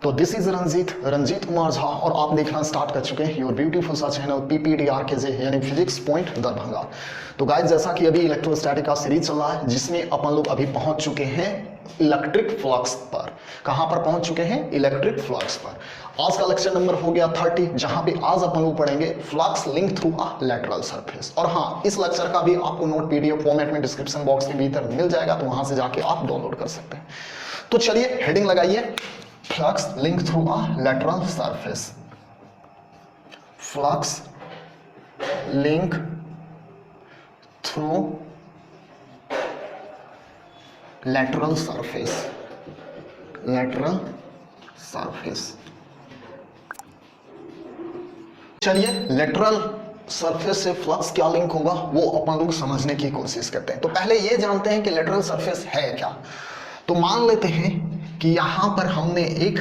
तो this is Ranjit Kumar Jha और आप देखना स्टार्ट कर चुके हैं योर ब्यूटीफुल सा चैनल पीपीडीआर के जे यानी फिजिक्स पॉइंट दरभंगा। तो गाइस जैसा कि अभी इलेक्ट्रोस्टैटिक का सीरीज चल रहा है जिसमें अपन लोग अभी पहुंच चुके हैं इलेक्ट्रिक फ्लक्स पर। कहां पर पहुंच चुके हैं? इलेक्ट्रिक फ्लक्स पर। आज का लेक्चर नंबर हो गया 30, जहां पे आज अपन लोग पढ़ेंगे flux link through a lateral surface. और हाँ, इस लेक्चर का भी आपको नोट पीडीएफ फॉर्मेट में डिस्क्रिप्शन बॉक्स के भीतर मिल जाएगा, तो वहां से जाके आप डाउनलोड कर सकते हैं। तो चलिए हेडिंग लगाइए, flux link through a lateral surface. Flux link through lateral surface, lateral surface। चलिए lateral surface से फ्लक्स क्या लिंक होगा वो अपन लोग समझने की कोशिश करते हैं। तो पहले ये जानते हैं कि lateral surface है क्या। तो मान लेते हैं कि यहां पर हमने एक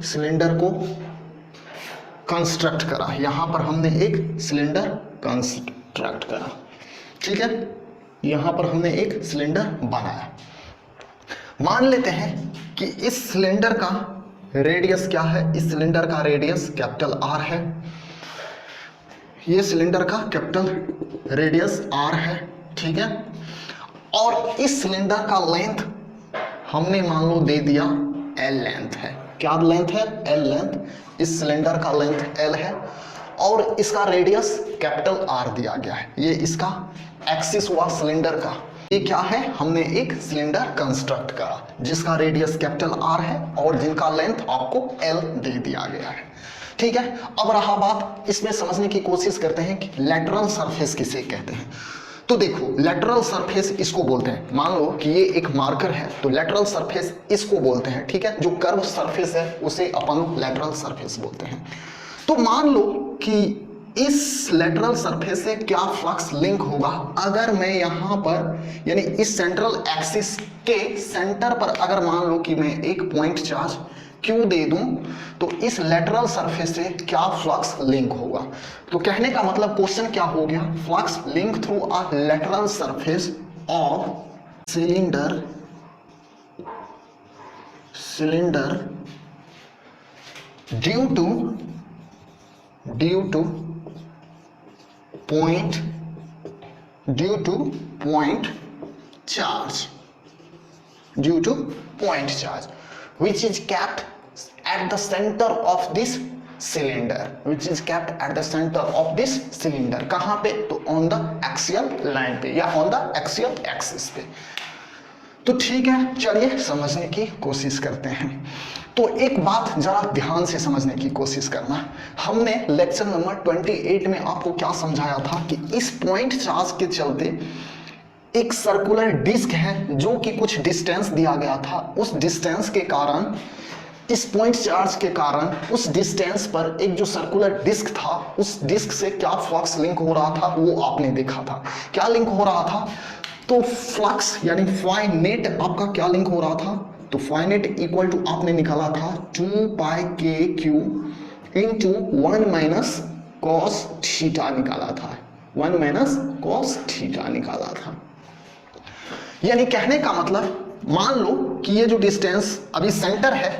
सिलेंडर को कंस्ट्रक्ट करा, यहां पर हमने एक सिलेंडर कंस्ट्रक्ट करा, ठीक है, यहां पर हमने एक सिलेंडर बनाया। मान लेते हैं कि इस सिलेंडर का रेडियस क्या है? इस सिलेंडर का रेडियस कैपिटल आर है, ये सिलेंडर का कैपिटल रेडियस आर है, ठीक है। और इस सिलेंडर का लेंथ हमने मान लो दे दिया एल लेंथ है। क्या लेंथ है? L length. इस सिलेंडर का लेंथ एल है और इसका रेडियस कैपिटल आर दिया गया है। ये इसका एक्सिस हुआ सिलेंडर का। ये क्या है? हमने एक सिलेंडर कंस्ट्रक्ट करा जिसका रेडियस कैपिटल आर है और जिनका लेंथ आपको एल दे दिया गया है, ठीक है। अब रहा बात, इसमें समझने की कोशिश करते हैं कि लैटरल सरफेस किसे कहते हैं। तो देखो, लैटरल सरफेस इसको बोलते हैं, मान लो कि ये एक मार्कर है तो लैटरल सरफेस इसको बोलते हैं, ठीक है। जो कर्व सरफेस है उसे अपन लैटरल सरफेस बोलते हैं। तो मान लो कि इस लैटरल सरफेस से क्या फ्लक्स लिंक होगा अगर मैं यहां पर यानी इस सेंट्रल एक्सिस के सेंटर पर अगर मान लो कि मैं एक पॉइंट चार्ज क्यू दे दूं, तो इस लैटरल सरफेस से क्या फ्लक्स लिंक होगा। तो कहने का मतलब क्वेश्चन क्या हो गया? Flux link through a lateral surface of cylinder due to point charge which is kept at the center of this cylinder, कहां पे? तो ऑन द एक्सियल लाइन पे या ऑन द एक्सियल एक्सिस पे। तो ठीक है, चलिए समझने की कोशिश करते हैं। तो एक बात जरा ध्यान से समझने की कोशिश करना, हमने लेक्चर नंबर 28 में आपको क्या समझाया था कि इस पॉइंट चार्ज के चलते एक सर्कुलर डिस्क है जो कि कुछ डिस्टेंस दिया गया था। उस डिस्टेंस के कारण, इस पॉइंट चार्ज के कारण उस डिस्टेंस पर एक जो सर्कुलर डिस्क था, उस डिस्क से क्या फ्लक्स लिंक हो रहा था वो आपने देखा था। क्या लिंक हो रहा था? तो फ्लक्स यानी फाई नेट आपका क्या लिंक हो रहा था? तो फाई नेट इक्वल टू आपने निकाला था 2 pi k q into 1 minus cos theta निकाला था, 1 माइनस कॉस थीटा निकाला था। यानी कहने का मतलब, मान लो कि ये जो डिस्टेंस अभी सेंटर है,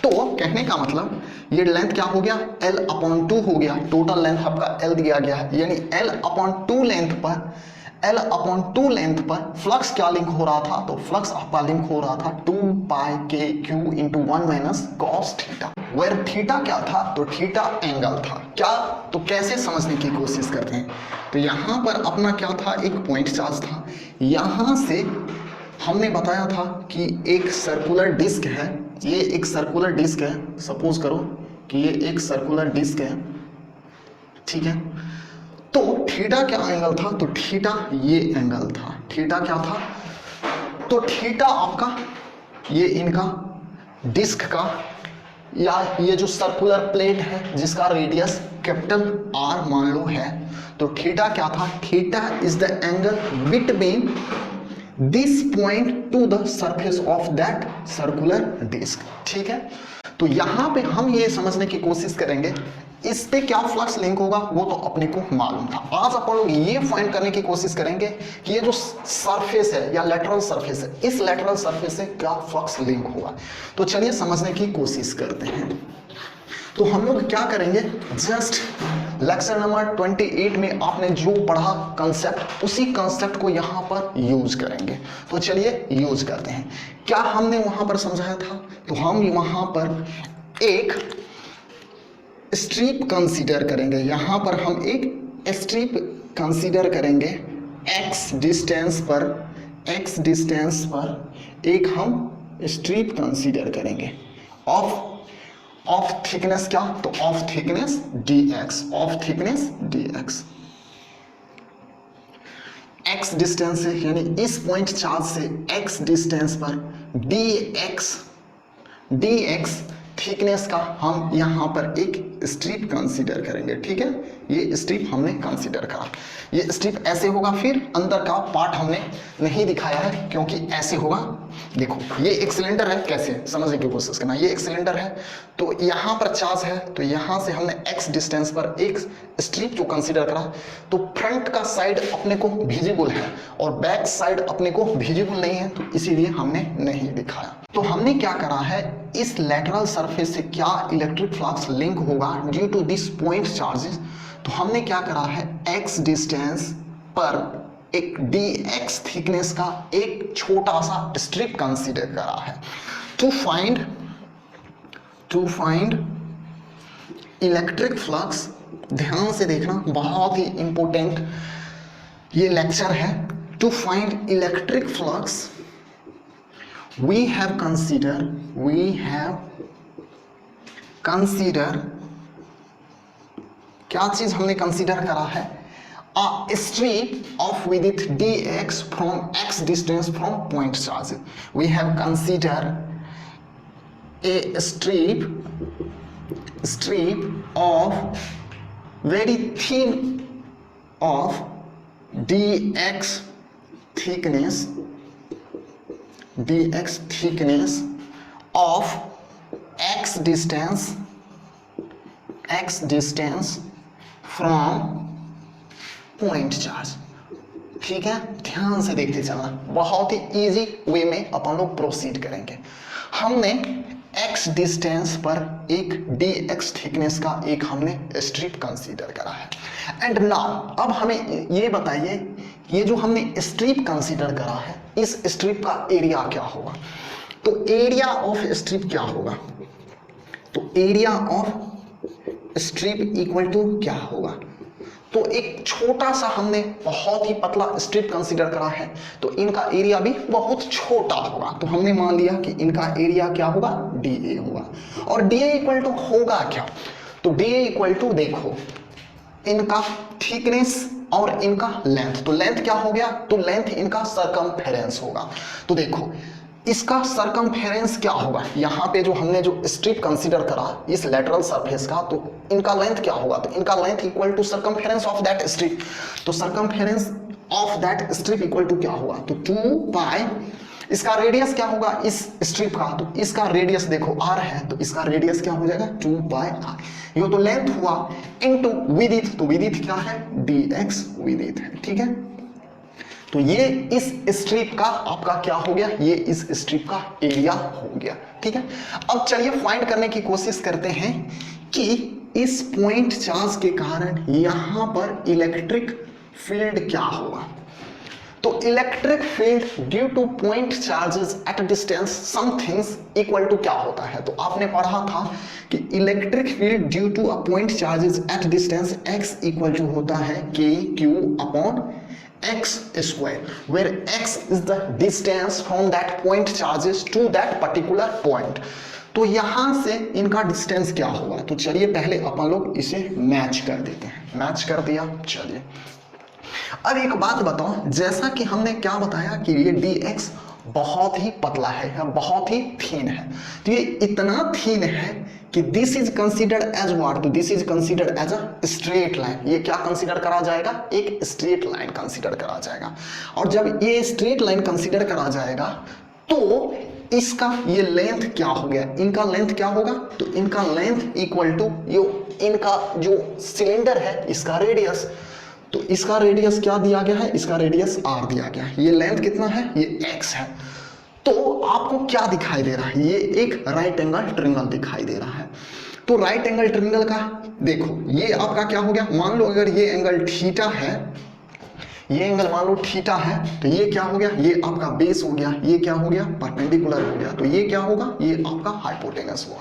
तो कहने का मतलब ये लेंथ क्या हो गया? L/2 हो गया। टोटल लेंथ आपका L दिया गया है, यानी L/2 लेंथ पर फ्लक्स क्या लिंक हो रहा था? तो फ्लक्स आपका लिंक हो रहा था 2 pi k q into 1 minus cos theta, where theta क्या था? तो थीटा एंगल था। क्या? तो कैसे समझने की कोशिश करते हैं। तो यहां पर अपना क्या था? एक पॉइंट चार्ज था। यहां से हमने बताया था कि एक सर्कुलर डिस्क है, ये एक सर्कुलर डिस्क है, सपोज करो कि ये एक सर्कुलर डिस्क है, ठीक है। तो थीटा क्या एंगल था? तो थीटा ये एंगल था। थीटा क्या था? तो थीटा आपका ये इनका डिस्क का या ये जो सर्कुलर प्लेट है जिसका रेडियस कैपिटल आर मान लो है, तो थीटा क्या था? Theta is the angle between this point to the surface of that circular disc, ठीक है। तो यहां पे हम ये समझने की कोशिश करेंगे इस पे क्या फ्लक्स लिंक होगा वो तो अपने को मालूम था। आज अपन लोग ये फाइंड करने की कोशिश करेंगे कि ये जो सरफेस है या लेटरल सरफेस है, इस लेटरल सरफेस से क्या फ्लक्स लिंक होगा। तो चलिए समझने की कोशिश करते हैं। तो हम लोग क्या करेंगे, जस्ट लेक्चर नंबर 28 में आपने जो पढ़ा कंसेप्ट, उसी कंसेप्ट को यहाँ पर यूज करेंगे। तो चलिए यूज करते हैं। क्या हमने वहां पर समझाया था, तो हम वहां पर एक स्ट्रिप कंसीडर करेंगे। यहां पर हम एक स्ट्रिप कंसीडर करेंगे x डिस्टेंस पर एक हम स्ट्रिप कंसीडर करेंगे ऑफ थिकनेस क्या, तो of thickness dx x distance से, यानी इस पॉइंट चार्ज से x डिस्टेंस पर dx थिकनेस का हम यहां पर एक स्ट्रिप कंसीडर करेंगे। ठीक है, ये स्ट्रिप हमने कंसीडर करा। ये स्ट्रिप ऐसे होगा, फिर अंदर का पार्ट हमने नहीं दिखाया है क्योंकि ऐसे होगा। देखो ये एक सिलेंडर है, कैसे समझने की कोशिश करना। ये एक सिलेंडर है, तो यहां पर चार्ज है, तो यहां से हमने x डिस्टेंस पर एक स्ट्रिप जो कंसीडर करा, तो फ्रंट का साइड अपने को विजिबल है और बैक साइड अपने को विजिबल नहीं है, तो इसीलिए हमने नहीं दिखाया। तो हमने क्या करा है, इस लेटरल सरफेस से क्या इलेक्ट्रिक फ्लक्स लिंक होगा due to this point charges. तो हमने क्या करा है, x डिस्टेंस पर एक dx थिकनेस का एक छोटा सा स्ट्रिप कंसीडर करा है टू फाइंड इलेक्ट्रिक फ्लक्स। ध्यान से देखना, बहुत ही इंपॉर्टेंट ये लेक्चर है। To find electric flux we have consider क्या चीज हमने कंसीडर करा है, a strip of width dx from x distance from point charge. We have considered a strip of very thin of dx thickness of x distance from point charge। ठीक है, ध्यान से देखते चलना, बहुत ही इजी वे में अपन लोग प्रोसीड करेंगे। हमने x डिस्टेंस पर एक dx थिकनेस का एक हमने स्ट्रिप कंसीडर करा है। एंड नाउ अब हमें ये बताइए, ये जो हमने स्ट्रिप कंसीडर करा है, इस स्ट्रिप का एरिया क्या होगा। तो एरिया ऑफ स्ट्रिप क्या होगा, तो area of strip equal to क्या होगा। तो एक छोटा सा हमने बहुत ही पतला स्ट्रिप कंसीडर करा है, तो इनका एरिया भी बहुत छोटा होगा। तो हमने मान लिया कि इनका एरिया क्या होगा, dA होगा। और dA इक्वल टू होगा क्या, तो dA इक्वल टू देखो इनका थिकनेस और इनका लेंथ। तो लेंथ क्या हो गया, तो लेंथ इनका सरकमफेरेंस होगा। तो देखो इसका सरकमफेरेंस क्या होगा, यहाँ पे जो हमने जो स्ट्रिप कंसीडर करा इस लेटरल सरफेस का, तो इनका लेंथ क्या होगा, तो इनका length equal to circumference of that strip. तो circumference of that strip equal to क्या होगा, तो 2 पाई। इसका रेडियस क्या होगा इस स्ट्रिप का, तो इसका रेडियस देखो r है, तो इसका रेडियस क्या हो जाएगा 2 पाई r। ये तो लेंथ हुआ इनटू विड्थ, तो विड्थ क्या है dx विड्थ है। ठीक है, तो ये इस स्ट्रिप का आपका क्या हो गया, ये इस स्ट्रिप का एरिया हो गया। ठीक है, अब चलिए फाइंड करने की कोशिश करते हैं कि इस पॉइंट चार्ज के कारण यहां पर इलेक्ट्रिक फील्ड क्या होगा। तो electric field due to point charges at distance somethings equal to क्या होता है, तो आपने पढ़ा था कि electric field due to a point charges at distance x equal to होता है kq upon x square, where x is the distance from that point charges to that particular point। तो यहां से इनका डिस्टेंस क्या होगा, तो चलिए पहले अपन लोग इसे मैच कर देते हैं। मैच कर दिया, चलिए अब एक बात बताओ, जैसा कि हमने क्या बताया कि ये dx बहुत ही पतला है या बहुत ही थीन है, तो ये इतना थीन है कि this is considered as what, तो this is considered as a straight line. ये क्या कंसीडर करा जाएगा, एक स्ट्रेट लाइन कंसीडर करा जाएगा। और जब ये स्ट्रेट लाइन कंसीडर करा जाएगा तो इसका ये लेंथ क्या हो गया, इनका लेंथ क्या होगा, तो इनका लेंथ इक्वल टू यो इनका जो सिलेंडर है इसका रेडियस, तो इसका रेडियस क्या दिया गया है, इसका रेडियस r दिया गया है, ये लेंथ कितना है, ये x है। तो आपको क्या दिखाई दे रहा है, ये एक राइट एंगल ट्रायंगल दिखाई दे रहा है। तो राइट एंगल ट्रायंगल का देखो ये आपका क्या हो गया, मान लो अगर ये एंगल थीटा है, ये एंगल मान लो थीटा है, तो ये क्या हो गया, ये आपका बेस हो गया, ये क्या हो गया, परपेंडिकुलर हो गया, तो ये क्या होगा, ये आपका हाइपोटेनस हुआ।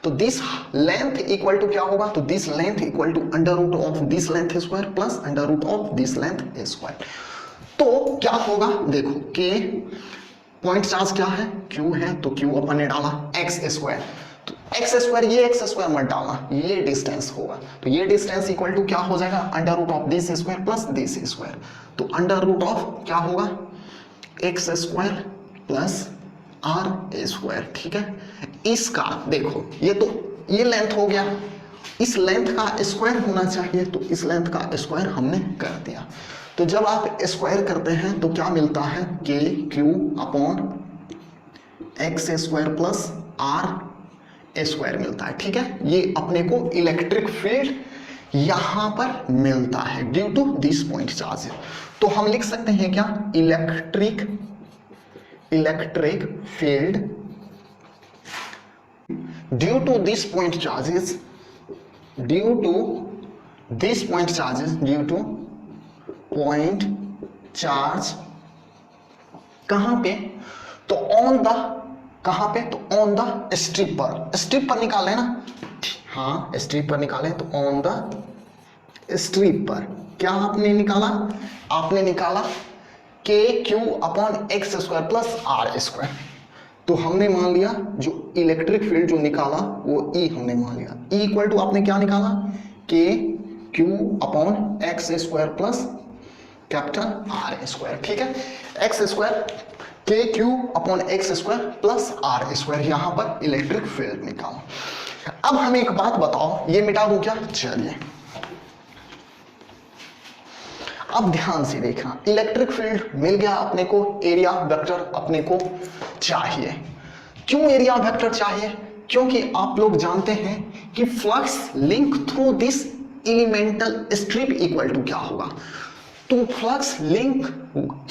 तो दिस लेंथ इक्वल टू क्या होगा, तो this length equal to under root of this length square plus under root of this length square. तो क्या होगा, देखो के पॉइंट चार्ज क्या है, क्यू है, तो क्यू अपन ने डाला एक्स स्क्वायर, तो एक्स स्क्वायर, ये एक्स स्क्वायर मत डालना, ये डिस्टेंस होगा, तो ये डिस्टेंस इक्वल टू क्या हो जाएगा, under root of this square plus this square, तो अंडर रूट ऑफ क्या होगा, x square plus r square, ठीक है। इसका देखो ये तो ये लेंथ हो गया, इस लेंथ का स्क्वायर होना चाहिए, तो इस लेंथ का स्क्वायर हमने कर दिया। तो जब आप स्क्वायर करते हैं तो क्या मिलता है, k q upon x square plus r square मिलता है, ठीक है। ये अपने को इलेक्ट्रिक फील्ड यहां पर मिलता है due to this point charge. तो हम लिख सकते हैं क्या, electric field due to this point charges, due to point charge कहां पे, तो ऑन द, कहां पे, तो ऑन द स्ट्रिप पर, स्ट्रिप पर निकाले ना, हाँ स्ट्रिप पर निकाले, तो ऑन द स्ट्रिप पर क्या आपने निकाला, आपने निकाला k q upon x square plus r square. तो हमने मान लिया जो इलेक्ट्रिक फील्ड जो निकाला वो ई हमने मान लिया, ई इक्वल टू आपने क्या निकाला, k q upon x square plus capital r square, ठीक है। X square k q upon x square plus r square, यहां पर इलेक्ट्रिक फील्ड निकाला। अब हमें एक बात बताओ, ये मिटा दूं क्या, चलिए अब ध्यान से देखना, इलेक्ट्रिक फील्ड मिल गया अपने को, एरिया वेक्टर अपने को चाहिए। क्यों एरिया वेक्टर चाहिए, क्योंकि आप लोग जानते हैं कि flux link through this elemental strip equal to क्या होगा, तो flux link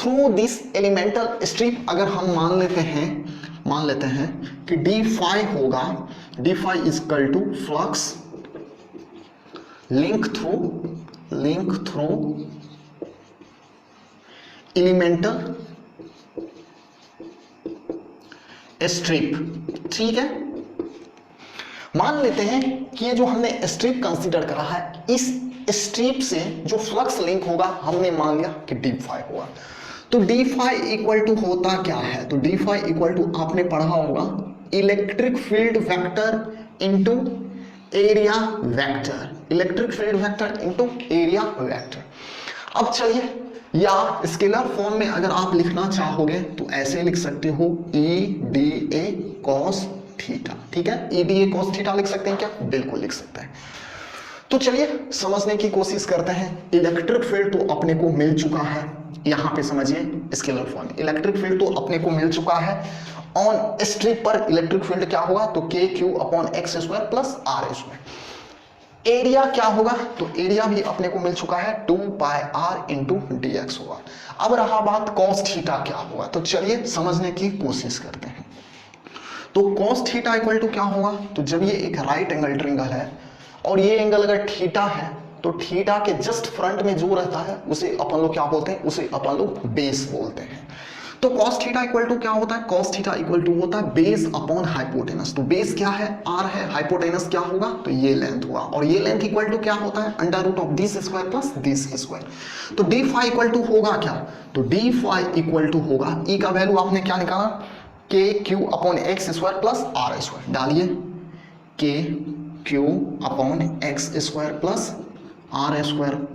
through this elemental strip अगर हम मान लेते हैं कि डी फाई होगा, d phi equal to flux link through elemental strip, ठीक है। मान लेते हैं कि ये जो हमने स्ट्रिप कंसीडर करा है, इस स्ट्रिप से जो फ्लक्स लिंक होगा हमने मान लिया कि डी फाई होगा। तो डी फाई इक्वल टू होता क्या है, तो डी फाई इक्वल टू आपने पढ़ा होगा electric field vector into area vector, electric field vector into area vector. अब चलिए, या स्केलर फॉर्म में अगर आप लिखना चाहोगे तो ऐसे लिख सकते हो E D A cos theta, ठीक है। E D A cos theta लिख सकते हैं क्या, बिल्कुल लिख सकते हैं। तो चलिए समझने की कोशिश करते हैं। इलेक्ट्रिक फील्ड तो अपने को मिल चुका है, यहां पे समझिए स्केलर फॉर्म, इलेक्ट्रिक फील्ड तो अपने को मिल चुका है। ऑन स्ट्रिप पर इलेक्ट्रिक फील्ड क्या होगा, तो k q upon x square plus r square. Area क्या होगा, तो एरिया भी अपने को मिल चुका है 2 pi r into d x होगा। अब रहा बात कॉस थीटा क्या होगा, तो चलिए समझने की कोशिश करते हैं। तो कॉस थीटा इक्वल टू क्या होगा, तो जब ये एक राइट एंगल ट्रायंगल है और ये एंगल अगर थीटा है, तो थीटा के जस्ट फ्रंट में जो रहता है उसे अपन लोग क्या बोलते हैं, उसे अपन लोग बेस बोलते हैं। तो cos थीटा इक्वल टू क्या होता है, cos थीटा इक्वल टू होता है बेस अपॉन हाइपोटेनस। तो बेस क्या है, r है, हाइपोटेनस क्या होगा, तो ये लेंथ हुआ, और ये लेंथ इक्वल टू क्या होता है, under root of this square plus this square. तो डी फाई इक्वल टू होगा क्या, तो डी फाई इक्वल टू होगा, ई का वैल्यू आपने क्या निकाला, k q upon x square plus r square, डालिए k q upon x square plus r square.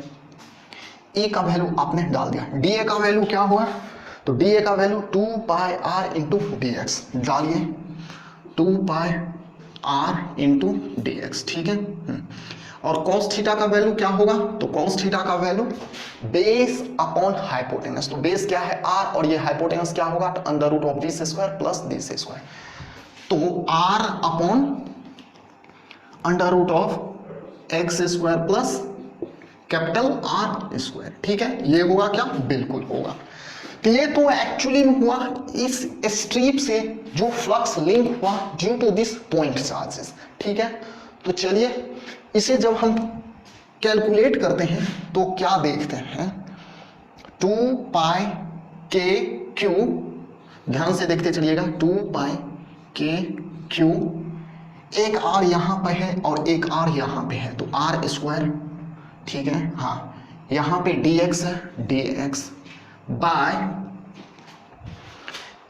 E का वैल्यू आपने डाल दिया, डी ए का वैल्यू क्या हुआ, तो डी ए का value 2 pi r into d x, डालिए 2 pi r into d x, ठीक है। और कॉस थीटा का वैल्यू क्या होगा, तो कॉस थीटा का वैल्यू बेस अपॉन हाइपोटेनस, तो बेस क्या है r और ये हाइपोटेनस क्या होगा, तो under root of b square plus d square, तो r upon under root of x square plus capital R square. ठीक है, ये होगा क्या, बिल्कुल होगा। तो ये तो एक्चुअली में हुआ इस स्ट्रिप से जो फ्लक्स लिंक हुआ due to this point charges. ठीक है, तो चलिए इसे जब हम कैलकुलेट करते हैं तो क्या देखते हैं, 2 पाई के क्यू, ध्यान से देखते चलिएगा, 2 पाई के क्यू, एक आर यहां पे है और एक आर यहां पे है, तो आर स्क्वायर। ठीक है, हाँ, यहां पे dx है, dx by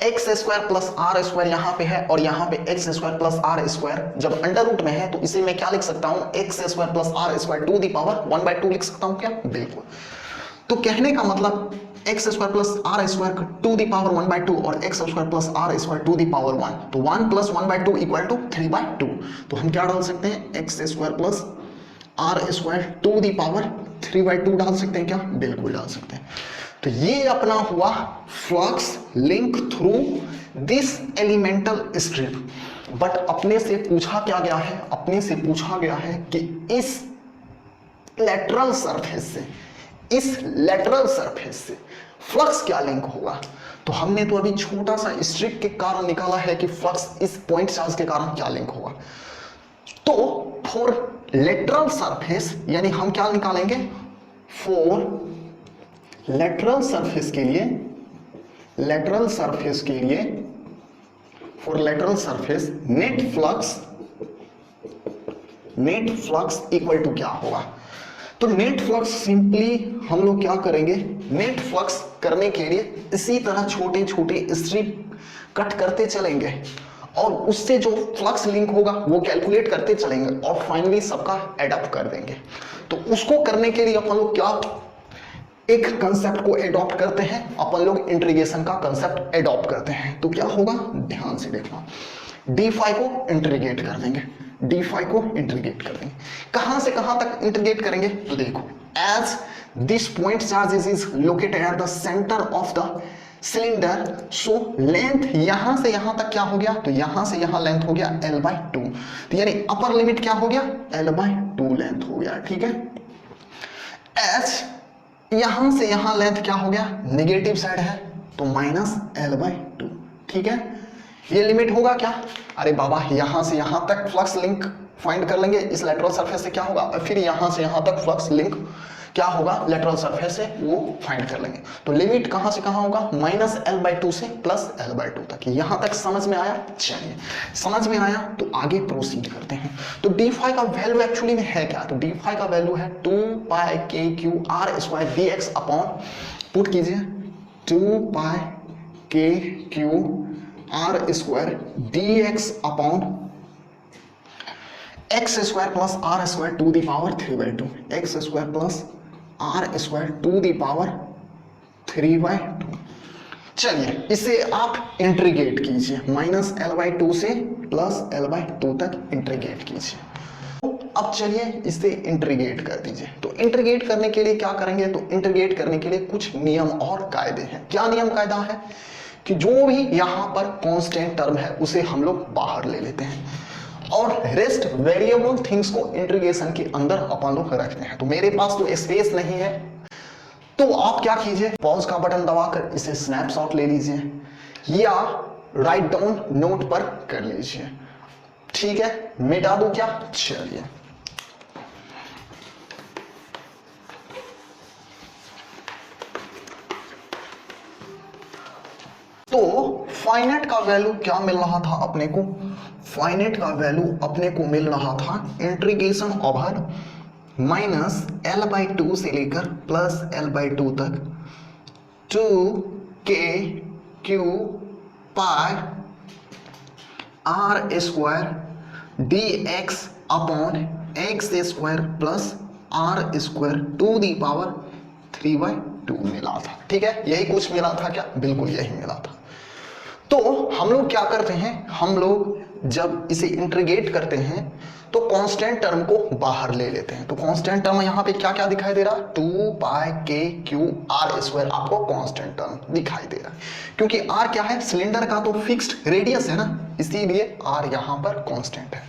x square plus r square यहां पे है और यहां पे x square plus r square जब अंडर रूट में है तो इसे मैं क्या लिख सकता हूं, x square plus r square to the power 1/2 लिख सकता हूं क्या, बिल्कुल। तो कहने का मतलब x square plus r square to the power 1/2 और x square plus r square to the power 1, तो 1 प्लस 1/2 इक्वल टू 3/2। तो हम क्या डाल सकते हैं, x square plus r square to the power 3/2 डाल सकते हैं क्या, बिल्कुल डाल सकते हैं। तो ये अपना हुआ flux link through this elemental strip. But अपने से पूछा क्या गया है, अपने से पूछा गया है कि इस लेटरल सरफेस से, इस लेटरल सरफेस से फ्लक्स क्या लिंक होगा। तो हमने तो अभी छोटा सा स्ट्रिप के कारण निकाला है कि फ्लक्स इस पॉइंट चार्ज के कारण क्या लिंक होगा। तो फॉर लेटरल सरफेस यानी हम क्या निकालेंगे, फॉर लेटरल सरफेस के लिए, लेटरल सरफेस के लिए, for lateral surface net flux equal to क्या होगा। तो नेट फ्लक्स सिंपली हम लोग क्या करेंगे, नेट फ्लक्स करने के लिए इसी तरह छोटे छोटे स्ट्रिप कट करते चलेंगे और उससे जो फ्लक्स लिंक होगा वो कैलकुलेट करते चलेंगे और फाइनली सबका एडअप कर देंगे। तो उसको करने के लिए अपन लोग क्या एक कंसेप्ट को एडॉप्ट करते हैं, अपन लोग इंटीग्रेशन का कंसेप्ट एडॉप्ट करते हैं। तो क्या होगा, ध्यान से देखना, डी फाई को इंटीग्रेट कर देंगे, डी फाई को इंटीग्रेट कर देंगे। कहां से कहां तक इंटीग्रेट करेंगे, तो देखो, as this point charge is located at the centre of the cylinder, so length यहां से यहां तक क्या हो गया, तो यहां से यहां लेंथ हो गया L/2, तो यानी अपर लिमिट क्या हो गया, L/2 लेंथ हो गया। ठीक है, एज यहां से यहां लेंथ क्या हो गया, नेगेटिव साइड है तो -L/2। ठीक है, ये लिमिट होगा क्या, अरे बाबा यहां से यहां तक फ्लक्स लिंक फाइंड कर लेंगे इस लेटरल सरफेस से क्या होगा, और फिर यहां से यहां तक फ्लक्स लिंक क्या होगा लेटरल सरफेस से वो फाइंड कर लेंगे। तो लिमिट कहां से कहां होगा, -L/2 से +L/2 तक। यहां तक समझ में आया, चलिए समझ में आया तो आगे प्रोसीड करते हैं। तो डी फाई का वैल्यू एक्चुअली में है क्या, तो डी फाई का वैल्यू है 2 pi k q r square dx upon, put कीजिए 2 pi k q r square dx upon x square plus r square to the power 3/2, x square plus r square to the power 3/2। चलिए इसे आप integrate कीजिए, -L/2 से +L/2 तक integrate कीजिए। अब चलिए इसे इंटीग्रेट कर दीजिए। तो इंटीग्रेट करने के लिए क्या करेंगे, तो इंटीग्रेट करने के लिए कुछ नियम और कायदे हैं। क्या नियम कायदा है कि जो भी यहां पर कांस्टेंट टर्म है उसे हम लोग बाहर ले लेते हैं और रेस्ट वेरिएबल थिंग्स को इंटीग्रेशन के अंदर अपन लोग रखते हैं। तो मेरे पास तो स्पेस नहीं है, तो आप क्या कीजिए, पॉज का बटन दबाकर इसे स्नैपशॉट ले लीजिए या राइट डाउन नोट पर कर लीजिए। ठीक है, मिटा दूं क्या, चलिए तो फाइनेट का वैल्यू क्या मिल रहा था अपने को, फाइनेट का वैल्यू अपने को मिल रहा था इंटीग्रेशन ओवर -L/2 से लेकर +L/2 तक 2k³ pi r square dx upon x square plus r square to the power 3/2 मिला था। ठीक है, यही कुछ मिला था क्या, बिल्कुल यही मिला था। तो हम लोग क्या करते हैं, हम लोग जब इसे इंटीग्रेट करते हैं तो कांस्टेंट टर्म को बाहर ले लेते हैं। तो कांस्टेंट टर्म यहाँ पे क्या क्या दिखाई दे रहा है, 2πk⁴r² आपको कांस्टेंट टर्म दिखाई दे रहा है, क्योंकि r क्या है, सिलेंडर का तो फिक्स्ड रेडियस है ना, इसीलिए r यहाँ पर कांस्टेंट है।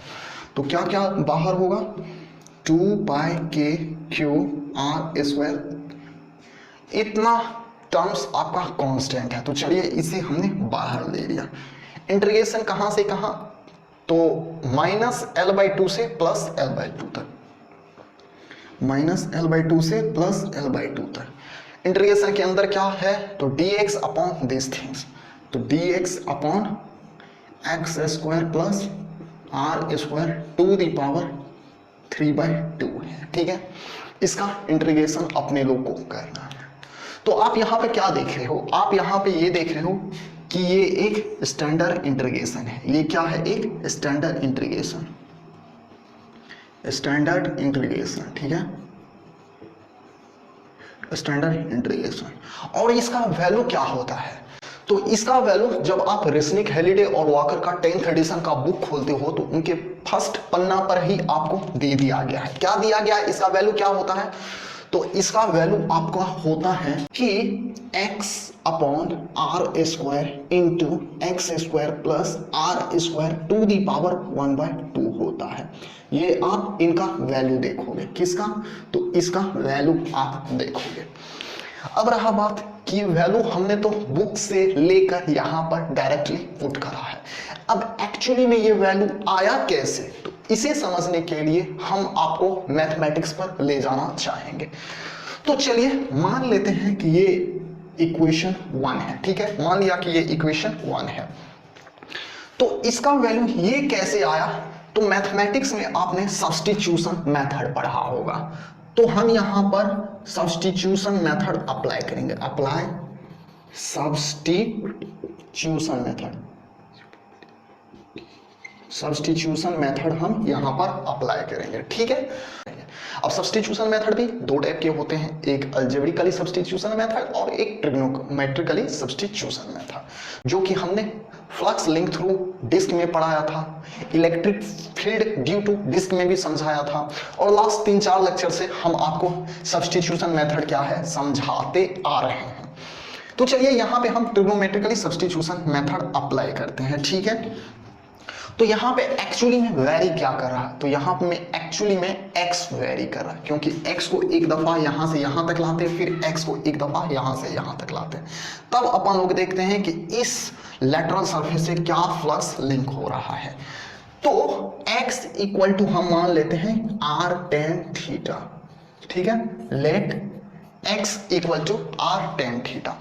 तो क्या क्या बाहर होगा, 2πk⁴r², इतना टर्म्स आपका कांस्टेंट है। तो चलिए इसे हमने बाहर ले लिया। इंटीग्रेशन कहां से कहां, तो -L/2 से +L/2 तक, -L/2 से +L/2 तक। इंटीग्रेशन के अंदर क्या है, तो dx अपॉन दिस थिंग्स, तो dx upon x² + r² to the power 3/2 है। ठीक है, इसका इंटीग्रेशन अपने लोग को करना है। तो आप यहाँ पे क्या देख रहे हो, आप यहाँ पे ये देख रहे हो कि ये एक स्टैंडर्ड इंटीग्रेशन है। ये क्या है, एक स्टैंडर्ड इंटीग्रेशन, स्टैंडर्ड इंटीग्रेशन। ठीक है, स्टैंडर्ड इंटीग्रेशन। और इसका वैल्यू क्या होता है, तो इसका वैल्यू जब आप रेसनिक, हेलिडे और वॉकर का 10th एडिशन का बुक खोलते हो तो उनके फर्स्ट पन्ना पर ही आपको दे दिया गया है। क्या दिया गया है, इसका वैल्यू क्या होता है, तो इसका वैल्यू आपका होता है कि x upon r² into x² plus r² to the power 1/2 होता है। ये आप इनका वैल्यू देखोगे, किसका, तो इसका वैल्यू आप देखोगे। अब रहा बात कि वैल्यू हमने तो बुक से लेकर यहाँ पर डायरेक्टली पुट करा है, अब एक्चुअली में ये वैल्यू आया कैसे, तो इसे समझने के लिए हम आपको मैथमेटिक्स पर ले जाना चाहेंगे। तो चलिए मान लेते हैं कि ये इक्वेशन 1 है। ठीक है, मान लिया कि ये इक्वेशन 1 है, तो इसका वैल्यू ये कैसे आया, तो मैथमेटिक्स में आपने सब्स्टिट्यूशन मेथड पढ़ा होगा, तो हम यहां पर सब्स्टिट्यूशन मेथड अप्लाई करेंगे। Apply substitution method, substitution method हम यहां पर अप्लाई करेंगे। ठीक है, अब सब्स्टिट्यूशन मेथड भी दो टाइप के होते हैं, एक अलजेब्रिकली सब्स्टिट्यूशन मेथड और एक ट्रिग्नोमेट्रिकली सब्स्टिट्यूशन मेथड, जो कि हमने फ्लक्स लिंक थ्रू डिस्क में पढ़ाया था, electric field due to disc में भी समझाया था, और लास्ट 3-4 लेक्चर से हम आपको सब्स्टिट्यूशन मेथड क्या है समझाते आ रहे हैं। तो चलिए यहाँ पे हम ट्रिग्नोमेट्रिकली सब्स्टिट्यूशन मेथड अप्लाई करते हैं। ठीक है, तो यहाँ पे एक्चुअली में वेरी क्या कर रहा है, तो यहाँ पे एक्चुअली में x वेरी कर रहा है, क्योंकि x को एक दफा यहाँ से यहाँ तक लाते हैं, फिर x को एक दफा यहाँ से यहाँ तक लाते हैं, तब अपन लोग देखते हैं कि इस लेटरल सरफेस से क्या फ्लक्स लिंक हो रहा है। तो x इक्वल टू हम मान लेते हैं r tan थीटा। ठीक है, let x equal to r tan theta.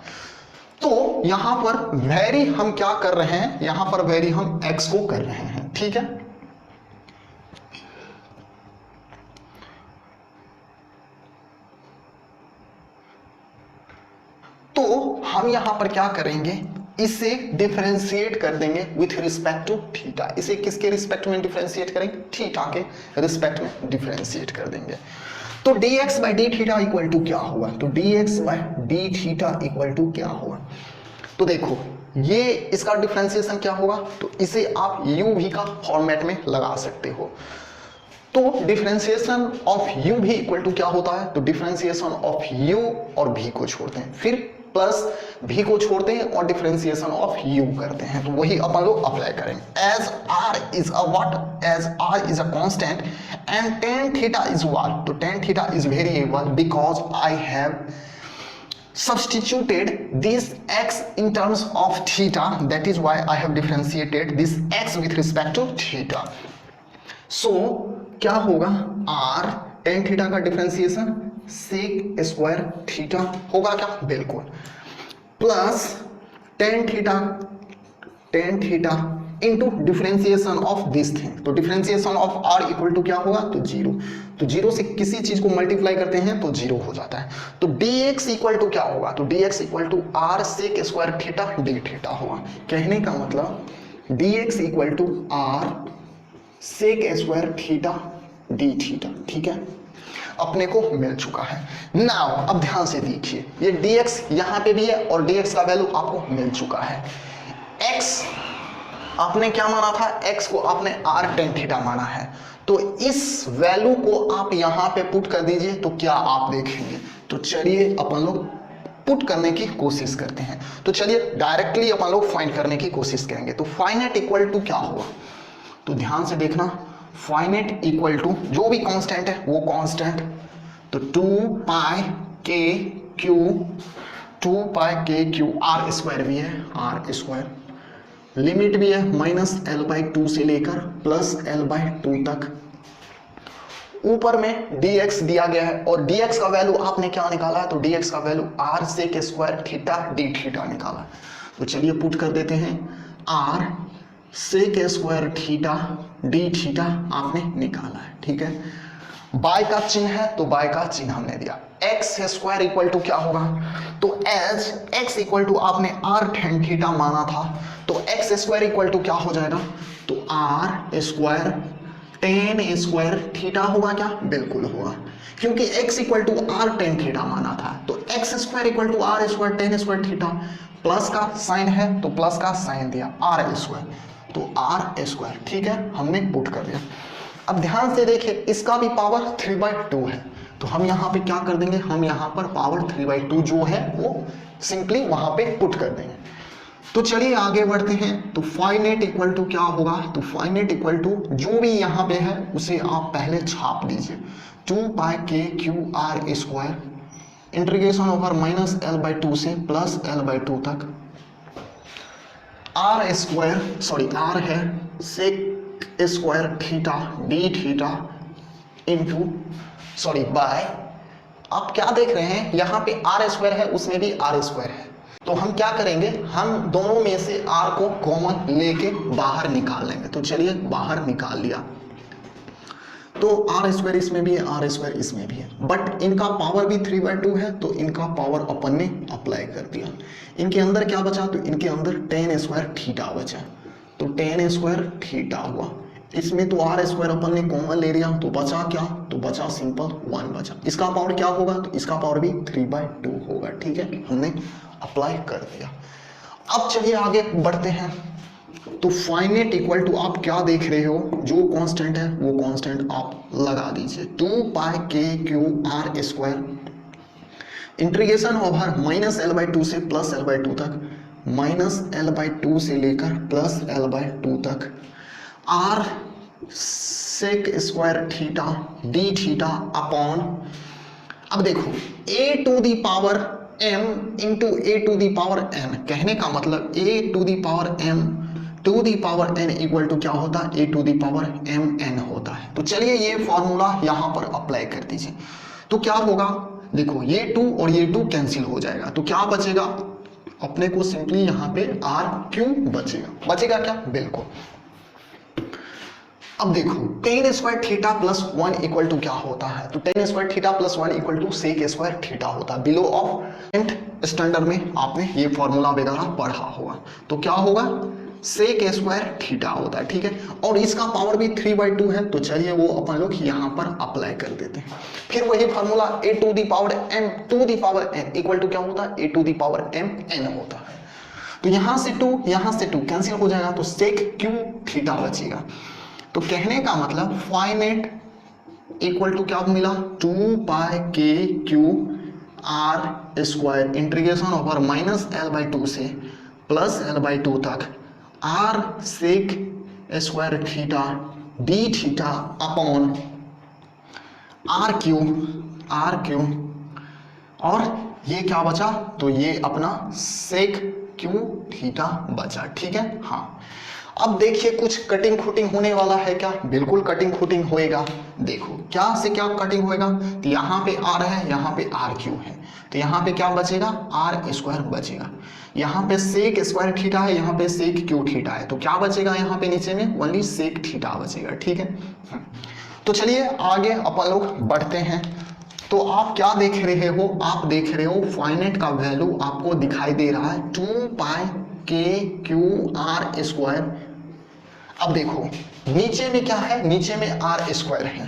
तो यहां पर वेरी हम क्या कर रहे हैं, यहां पर वेरी हम x को कर रहे हैं। ठीक है, तो हम यहां पर क्या करेंगे, इसे डिफरेंशिएट कर देंगे विथ रिस्पेक्ट टू थीटा। इसे किसके रिस्पेक्ट में डिफरेंशिएट करेंगे, थीटा के रिस्पेक्ट में डिफरेंशिएट कर देंगे। तो dx by d theta equal to क्या हुआ, तो dx by d theta equal to क्या हुआ, तो देखो ये इसका डिफरेंशिएशन क्या होगा, तो इसे आप u v का फॉर्मेट में लगा सकते हो। तो डिफरेंशिएशन ऑफ u भी इक्वल टू क्या होता है, तो डिफरेंशिएशन ऑफ u और v को छोड़ते हैं, फिर प्लस v को छोड़ते हैं और डिफरेंशिएशन ऑफ u करते हैं, तो वही अपन लोग अप्लाई करेंगे। As r is a what, as r is a constant and tan theta is what, तो tan theta is variable because I have substituted this x in terms of theta, that is why I have differentiated this x with respect to theta. So क्या होगा, r tan theta का differentiation sec square theta होगा क्या, बिल्कुल, plus tan theta into differentiation of this thing, तो differentiation of r equal to क्या होगा, तो 0, तो 0 से किसी चीज को मल्टीप्लाई करते हैं तो 0 हो जाता है। तो dx इक्वल टू क्या होगा, तो dx equal to r sec square theta d theta होगा। कहने का मतलब dx equal to r sec square theta d theta. ठीक है, अपने को मिल चुका है। नाउ अब ध्यान से देखिए, ये dx यहाँ पे भी है और dx का वैल्यू आपको मिल चुका है। x आपने क्या माना था, x को आपने r tan थीटा माना है, तो इस वैल्यू को आप यहाँ पे पुट कर दीजिए तो क्या आप देखेंगे। तो चलिए अपन लोग पुट करने की कोशिश करते हैं। तो चलिए डायरेक्टली अपन लोग फाइंड करने की कोशिश करेंगे। तो फाइनेट इक्वल टू क्या होगा, तो ध्यान से देखना, फाइनेट इक्वल टू जो भी कांस्टेंट है वो कांस्टेंट, तो 2 pi k q r square भी है, आर स्क्वायर, लिमिट भी है -L/2 से लेकर +L/2 तक, ऊपर में dx दिया गया है और dx का वैल्यू आपने क्या निकाला है, तो dx का value r sec square theta d theta निकाला। तो चलिए पुट कर देते हैं, r sec square theta d theta आपने निकाला है, ठीक है। बाय का चिन्ह है तो बाय का चिन्ह हमने दिया, x स्क्वायर इक्वल टू क्या होगा, तो एज x इक्वल टू आपने r tan थीटा माना था, तो x स्क्वायर इक्वल टू क्या हो जाएगा, तो r square tan square theta होगा क्या, बिल्कुल होगा, क्योंकि x equal to r tan theta माना था, तो x square equal to r square tan square theta, plus का साइन है तो प्लस का साइन दिया आर स्क्वायर, तो आर स्क्वायर, ठीक है, हमने पुट कर दिया। अब ध्यान से देखिए इसका भी पावर 3/2 है, तो हम यहाँ पे क्या कर देंगे, हम यहाँ पर पावर 3/2 जो है वो सिंपली वहां पे पुट कर देंगे। तो चलिए आगे बढ़ते हैं। तो फाइनेट इक्वल टू क्या होगा, तो फाइनेट इक्वल टू जो भी यहाँ पे है उसे आप पहले छाप दीजिए, 2 pi k q r square integration over -L/2 से +L/2 तक, आर स्क्वायर सॉरी आर है sec square theta d theta into sorry by, आप क्या देख रहे हैं यहाँ पे आर स्क्वायर है उसमें भी आर स्क्वायर है, तो हम क्या करेंगे, हम दोनों में से r को कॉमन लेके बाहर निकाल लेंगे। तो चलिए बाहर निकाल लिया, तो आर स्क्वायर इसमें भी है, आर स्क्वायर इसमें भी है, बट इनका पावर भी 3/2 है, तो इनका पावर अपन ने अप्लाई कर दिया। इनके अंदर क्या बचा, तो इनके अंदर tan स्क्वायर थीटा बचा, तो tan स्क्वायर थीटा हुआ, इसमें तो आर स्क्वायर अपन ने कॉमन ले लिया, तो बचा क्या, तो बचा सिंपल 1 बचा, इसका पावर क्या होगा, तो इसका पावर भी 3/2 होगा, ठीक है, हमने अप्लाई कर दिया। अब चलिए आगे बढ़ते हैं। तो फाइनेट इक्वल टू आप क्या देख रहे हो, जो कांस्टेंट है वो कांस्टेंट आप लगा दीजिए, 2 pi k q r square integration over -L/2 से +L/2 तक, -L/2 से लेकर +L/2 तक, r sec square theta d theta upon, अब देखो a to the power m into a to the power n, कहने का मतलब a to the power m to the power n equal to क्या होता है, a to the power mn होता है। तो चलिए ये फॉर्मूला यहां पर अप्लाई कर दीजिए, तो क्या होगा, देखो ये 2 और ये 2 कैंसिल हो जाएगा, तो क्या बचेगा अपने को, सिंपली यहाँ पे आर क्यू बचेगा, बचेगा क्या, बिल्कुल। अब देखो tan square theta plus 1 equal to क्या होता है, तो tan square theta plus 1 equal to sec square theta होता है, बिलो ऑफ 10th स्टैंडर्ड में आपने ये फॉर्मूला वगैरह पढ़ा होगा। तो क्या होगा, सेक स्क्वायर थीटा होता है, ठीक है, और इसका पावर भी 3/2 है, तो चलिए वो अपन लोग यहाँ पर अप्लाई कर देते हैं। फिर वही formula a to the power m to the power n equal to क्या होता है, a to the power m n होता है, तो यहाँ से 2 कैंसिल हो जाएगा, तो सेक क्यू थीटा बचेगा। तो कहने का मतलब फाइनेट इक्वल टू क्या मिला, 2 pi k q r square integration over -L/2 से +L/2 तक, r sec square theta d theta upon r q, और ये क्या बचा, तो ये अपना सेक क्यू थीटा बचा, ठीक है। हाँ अब देखिए कुछ कटिंग खुटिंग होने वाला है क्या, बिल्कुल कटिंग खुटिंग होएगा। देखो क्या से क्या कटिंग होएगा, तो यहाँ पे आर है, यहाँ पे आर क्यू है, तो यहाँ पे क्या बचेगा, आर स्क्वायर बचेगा, यहाँ पे सेक स्क्वायर थीटा है, यहाँ पे सेक क्यू थीटा है, तो क्या बचेगा यहाँ पे नीचे में ओनली सेक थीटा बचेगा, ठीक है। तो चलिए आगे अपन लोग बढ़ते हैं। तो आप क्या देख रहे हो, आप देख रहे हो फाइनेट का वैल्यू आपको दिखाई दे रहा है 2 pi k q r square. अब देखो नीचे में क्या है, नीचे में आर स्क्वायर है,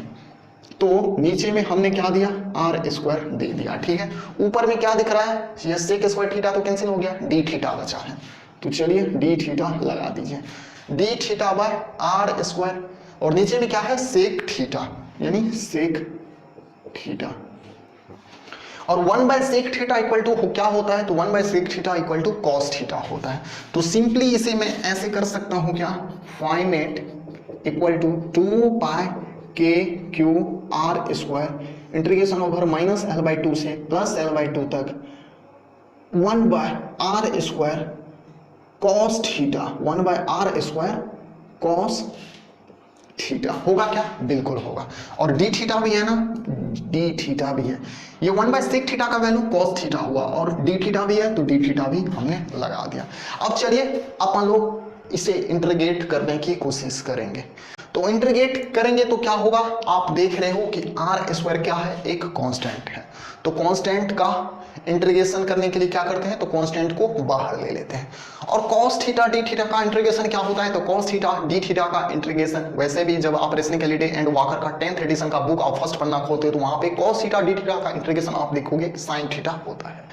तो नीचे में हमने क्या दिया, आर स्क्वायर दे दिया, ठीक है। ऊपर में क्या दिख रहा है, ये सेक स्क्वायर थीटा तो कैंसिल हो गया, डी थीटा बचा है, तो चलिए डी थीटा लगा दीजिए। D theta by r square, और नीचे में क्या है सेक थीटा, यानी सेक थीटा, और 1 by sec theta equal to क्या होता है, तो 1 by sec theta equal to cos theta होता है। तो सिंपली इसे मैं ऐसे कर सकता हूं क्या, फाइनेट equal to 2 pi k q r square integration over minus l by 2 से प्लस एल बाई 2 तक 1 by r square cos theta, 1 by r square cos theta होगा क्या, बिल्कुल होगा। और डी थीटा भी है ना, डी थीटा भी है, ये 1 बाय सेक थीटा का वैल्यू कॉस थीटा हुआ, और डी थीटा भी है तो डी थीटा भी हमने लगा दिया। अब चलिए अपन लोग इसे इंटीग्रेट करने की कोशिश करेंगे। तो इंटीग्रेट करेंगे तो क्या होगा, आप देख रहे हो कि आर स्क्वायर क्या है, एक कांस्टेंट है। तो कांस्टेंट का इंटीग्रेशन करने के लिए क्या करते हैं, तो कांस्टेंट को बाहर ले लेते हैं। और cos थीटा डी थीटा का इंटीग्रेशन क्या होता है, तो cos थीटा डी थीटा का इंटीग्रेशन, वैसे भी जब आप रेशनैलिटी एंड वॉकर का 10th एडिशन का बुक आप फर्स्ट पन्ना खोलते हो तो वहां पे cos थीटा डी थीटा का इंटीग्रेशन आप देखोगे sin थीटा होता है।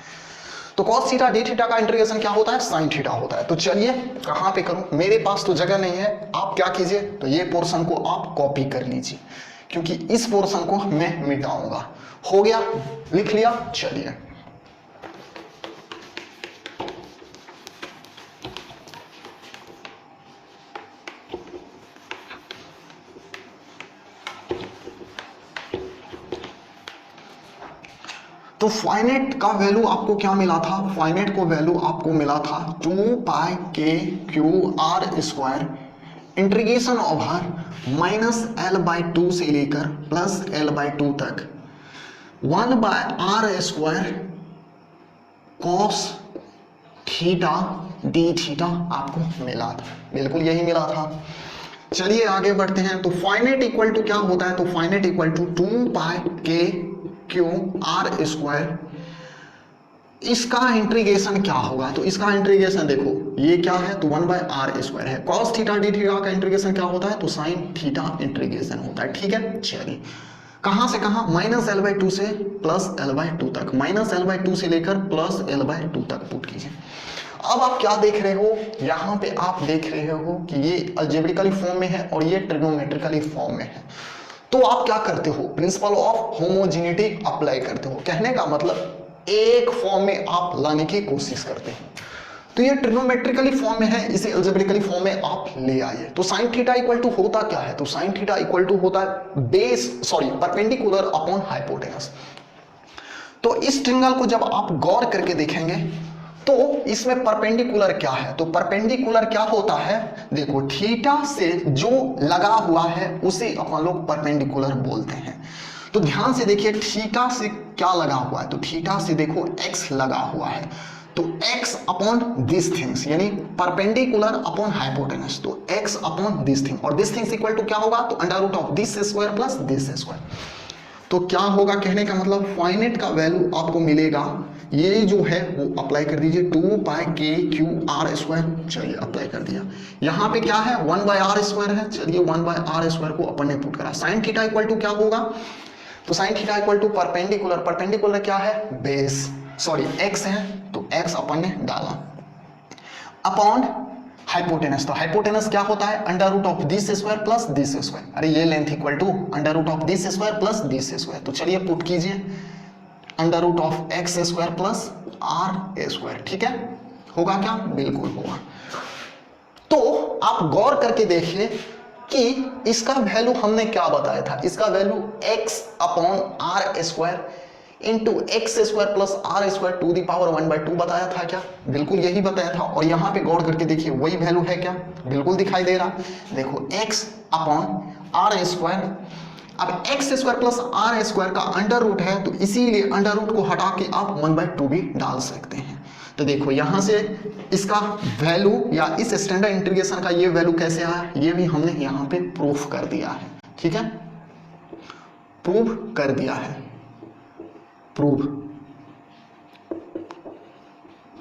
तो cos थीटा डी थीटा का इंटीग्रेशन क्या होता है, sin थीटा होता है। तो चलिए कहां पे करूं, मेरे पास तो जगह नहीं है, आप क्या कीजिए, तो ये पोर्शन को आप कॉपी कर लीजिए, क्योंकि इस पोर्शन को मैं मिटाऊंगा। हो गया, लिख लिया, चलिए तो फाइनेट का वैल्यू आपको क्या मिला था, फाइनेट को वैल्यू आपको मिला था 2 pi k q r square integration over minus l by 2 से लेकर प्लस एल बाई 2 तक 1 by r square cos theta d theta आपको मिला था, बिल्कुल यही मिला था। चलिए आगे बढ़ते हैं। तो फाइनेट इक्वल टू क्या होता है, तो फाइनेट equal to 2 pi k q r square, इसका इंटीग्रेशन क्या होगा, तो इसका इंटीग्रेशन देखो ये क्या है, तो 1 बाय आर स्क्वायर है। कॉस थीटा डी थीटा का इंटीग्रेशन क्या होता है, तो साइन थीटा इंटीग्रेशन होता है। ठीक है, चलिए कहां से कहां, माइनस एल बाई 2 से प्लस एल बाई 2 तक, माइनस एल बाई 2 से लेकर प्लस एल बाई 2 तक पुट कीजिए। अब आप क्या देख रहे हो, यहां पे आप देख रहे हो कि ये अलजेब्रिकली फॉर्म में है और ये ट्रिग्नोमेट्रिकली फॉर्म में है। तो आप क्या करते हो, प्रिंसिपल ऑफ होमोजेनिटी अप्लाई करते हो। कहने का मतलब एक फॉर्म में आप लाने की कोशिश करते हैं। तो ये ट्रिग्नोमेट्रिकली फॉर्म में है, इसे अलजेब्रिकली फॉर्म में आप ले आइए। तो साइन थीटा इक्वल टू होता क्या है, तो साइन थीटा इक्वल टू होता है परपेंडिकुलर अपॉन हाइपोटेनस। तो इस ट्रिंगल को जब आप गौर करके देखेंगे तो इसमें परपेंडिकुलर क्या है, तो परपेंडिकुलर क्या होता है, देखो थीटा से जो लगा हुआ है उसे अपन लोग परपेंडिकुलर बोलते हैं। तो ध्यान से देखिए थीटा से क्या लगा हुआ है, तो थीटा से देखो x लगा हुआ है, तो x अपॉन दिस थिंग्स यानी परपेंडिकुलर अपॉन हाइपोटेनस, तो x अपॉन दिस थिंग, और दिस थिंग्स इक्वल टू क्या होगा, तो under root of this square plus this square. तो क्या होगा, कहने का मतलब फाइनेट का वैल्यू आपको मिलेगा, ये जो है वो अप्लाई कर दीजिए 2 pi k q r square, चलिए अप्लाई कर दिया। यहाँ पे क्या है 1 बाय आर स्क्वायर है, चलिए 1 बाय आर स्क्वायर को अपन ने पुट करा। साइन थीटा इक्वल टू क्या होगा, तो sine theta equal to perpendicular, perpendicular क्या है, बेस एक्स है तो एक्स अपन ने डाला अपॉन हाइपोटेनस, तो हाइपोटेनस क्या होता है, under root of this square plus this square, अरे ये length equal to under root of this square plus this square. तो चलिए पुट कीजिए under root of x square plus r square. ठीक है, होगा क्या, बिल्कुल होगा। तो आप गौर करके देखिए कि इसका वैल्यू हमने क्या बताया था, इसका value x upon r square into x square plus r square to the power 1/2 बताया था क्या, बिल्कुल यही बताया था। और यहाँ पे गौर करके देखिए वही वैल्यू है क्या, बिल्कुल दिखाई दे रहा, देखो x अपॉन आर स्क्वायर, अब x square plus r square का अंडर रूट है तो इसीलिए अंडर रूट को हटा के आप 1/2 भी डाल सकते हैं। तो देखो यहां से इसका वैल्यू या इस स्टैंडर्ड इंटीग्रेशन का ये वैल्यू कैसे आया, ये भी हमने यहां पे प्रूफ कर दिया है। ठीक है, प्रूफ कर दिया है, प्रूफ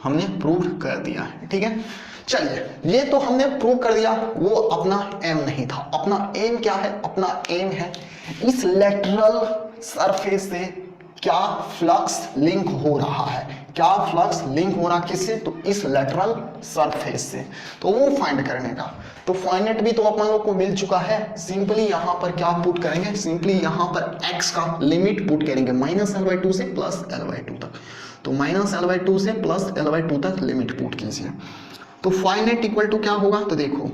हमने प्रूव कर दिया है। ठीक है, चलिए ये तो हमने प्रूव कर दिया, वो अपना एम नहीं था। अपना एम क्या है, अपना एम है इस लेटरल सरफेस से क्या फ्लक्स लिंक हो रहा है, क्या फ्लक्स लिंक हो रहा किससे, तो इस लेटरल सरफेस से, तो वो फाइंड करने का। तो फाइनेट भी तो अपन लोग को मिल चुका है, सिंपली यहाँ पर क्या पुट करेंगे, सिंपली यहाँ पर x का लिमिट पुट करेंगे -L/2 से +L/2 तक, तो -L/2 से +L/2 तक लिमिट पुट कीजिए। तो फाइनेट इक्वल टू क्या होगा, तो देखो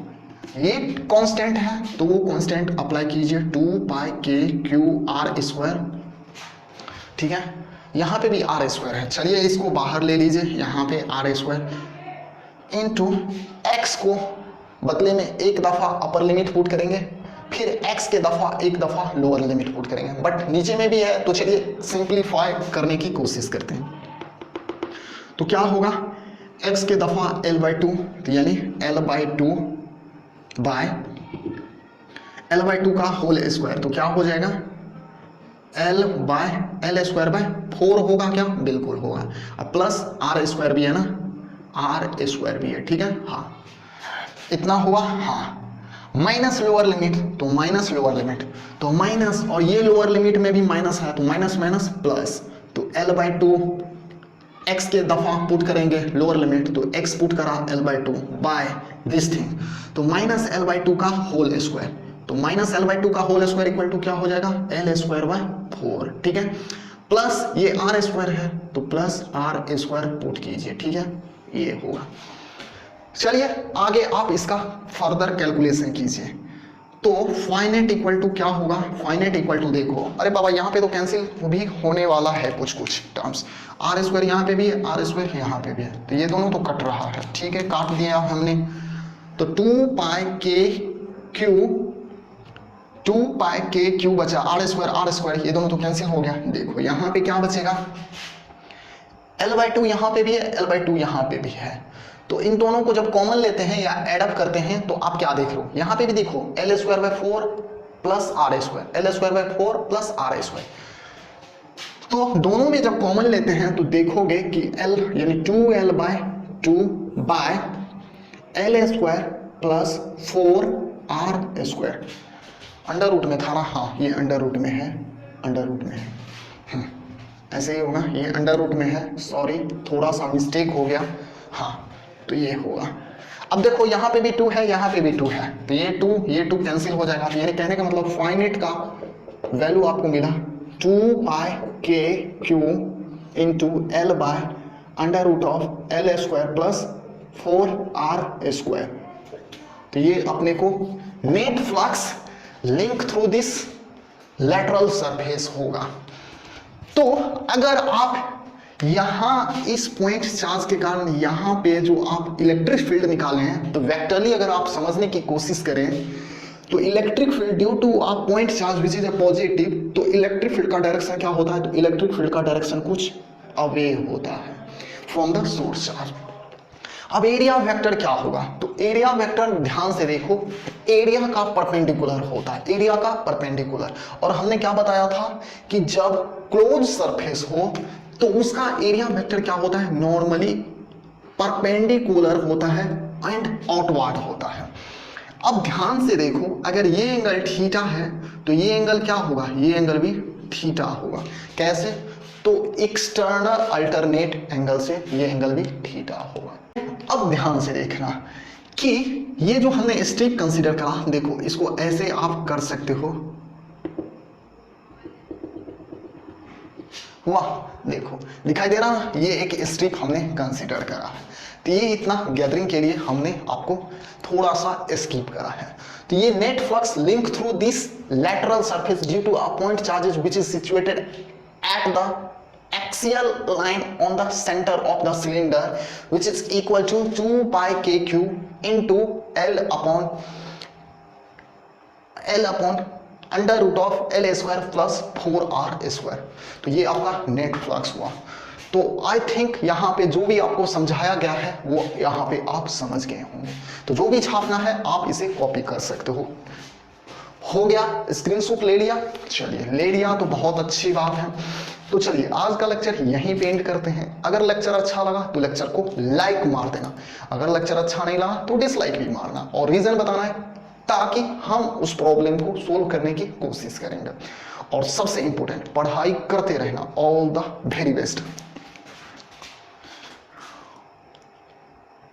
ये कांस्टेंट है तो वो कांस्टेंट अप्लाई कीजिए 2πk/q/r², ठीक है। यहाँ पे भी r² है, चलिए इसको बाहर ले लीजिए, यहाँ पे r² इंटू एक्स को बदले में एक दफ़ा अपर लिमिट पुट करेंगे, फिर x के दफ़ा एक दफ़ा लोअर लिमिट पुट करेंगे, बट नीचे में भी है तो चलिए सिंप्लीफाई करने की कोशिश करते हैं। तो क्या होगा, x के दफ़ा L/2 तो यानी L/2 बाय L/2 का होल स्क्वायर, तो क्या हो जाएगा L/L² होगा क्या, बिल्कुल होगा, अब प्लस r² भी है ना, r² भी है, ठीक है, हाँ इतना हुआ, हाँ माइनस लोअर लिमिट, तो माइनस लोअर लिमिट, तो माइनस, और ये लोअर लिमिट में भी माइनस है तो माइनस माइनस प्लस, तो L/2 x के दफा पुट करेंगे लोअर लिमिट, तो x पुट करा L/2 बाय दिस थिंग, तो -L/2 का होल स्क्वायर, तो -L/2 का होल स्क्वायर इक्वल टू क्या हो जाएगा L²/4, ठीक है, प्लस ये r² है तो प्लस r² पुट कीजिए, ठीक है, ये होगा। चलिए आगे आप इसका फर्दर कैलकुलेशन कीजिए। तो फाइनेट इक्वल टू क्या होगा, फाइनेट इक्वल टू देखो, अरे बाबा यहाँ पे तो कैंसिल भी होने वाला है कुछ कुछ टर्म्स, r² यहाँ पे भी है, r² यहाँ पे भी है, तो ये दोनों तो कट रहा है, ठीक है, काट दिया हमने, तो 2πk बचा, r² ये दोनों तो कैंसिल हो गया। देखो यहाँ पे क्या बचेगा, L/2 यहाँ पे भी है, L/2 यहाँ पे भी है, तो इन दोनों को जब कॉमन लेते हैं या एडअप करते हैं तो आप क्या देख रहे हो, यहाँ पे भी देखो L²/4 plus r², L²/4 plus r², तो दोनों में जब कॉमन लेते हैं तो देखोगे कि L यानी 2L/2 bye L² plus 4r², under root में था ना, हाँ ये अंडर रूट में है, अंडर रूट में है, ऐसे ही होगा, ये अंडर रूट में है, सॉरी थोड़ा सा मिस्टेक हो गया, हाँ तो ये होगा। अब देखो यहाँ पे भी 2 है, यहाँ पे भी 2 है, तो ये 2 कैंसिल हो जाएगा, यानी कहने का मतलब फाइनेट का वैल्यू आपको मिला 2πk/q into L/√L² plus 4r², तो ये अपने को net flux link through this lateral surface होगा। तो अगर आप यहाँ इस पॉइंट चार्ज के कारण यहाँ पे जो आप इलेक्ट्रिक फील्ड निकाले हैं, तो वेक्टरली अगर आप समझने की कोशिश करें तो इलेक्ट्रिक फील्ड ड्यू टू आप point charge which is a positive, तो इलेक्ट्रिक फील्ड का डायरेक्शन क्या होता है, तो इलेक्ट्रिक फील्ड का डायरेक्शन कुछ अवे होता है फ्रॉम द सोर्स चार्ज। अब एरिया वेक्टर क्या होगा, तो एरिया वेक्टर ध्यान से देखो, एरिया का परपेंडिकुलर होता है, एरिया का परपेंडिकुलर, और हमने क्या बताया था कि जब क्लोज सरफेस हो तो उसका एरिया वेक्टर क्या होता है, नॉर्मली परपेंडिकुलर होता है एंड आउटवर्ड होता है। अब ध्यान से देखो, अगर ये एंगल थीटा है तो ये एंगल क्या होगा, ये एंगल भी थीटा होगा, कैसे, तो एक्सटर्नल अल्टरनेट एंगल से ये एंगल भी थीटा होगा। अब ध्यान से देखना कि ये जो हमने स्ट्रिप कंसीडर करा, देखो इसको ऐसे आप कर सकते हो, वाह देखो दिखाई दे रहा ना, ये एक स्ट्रिप हमने कंसीडर करा है, तो ये इतना गैदरिंग के लिए हमने आपको थोड़ा सा स्किप करा है। तो ये net flux link through this lateral surface due to a point charges which is situated at the axial line on the center of the cylinder, which is equal to 2πk/q into L/√L² plus 4r², तो ये आपका net flux हुआ। तो I think यहाँ पे जो भी आपको समझाया गया है वो यहाँ पे आप समझ गए होंगे, तो जो भी छापना है आप इसे कॉपी कर सकते हो गया, स्क्रीनशॉट ले लिया, चलिए ले लिया तो बहुत अच्छी बात है। तो चलिए आज का लेक्चर यहीं पे एंड करते हैं। अगर लेक्चर अच्छा लगा तो लेक्चर को लाइक मार देना, अगर लेक्चर अच्छा नहीं लगा तो डिसलाइक भी मारना, और रीजन बताना है ताकि हम उस प्रॉब्लम को सोल्व करने की कोशिश करेंगे। और सबसे इंपॉर्टेंट, पढ़ाई करते रहना। All the very best.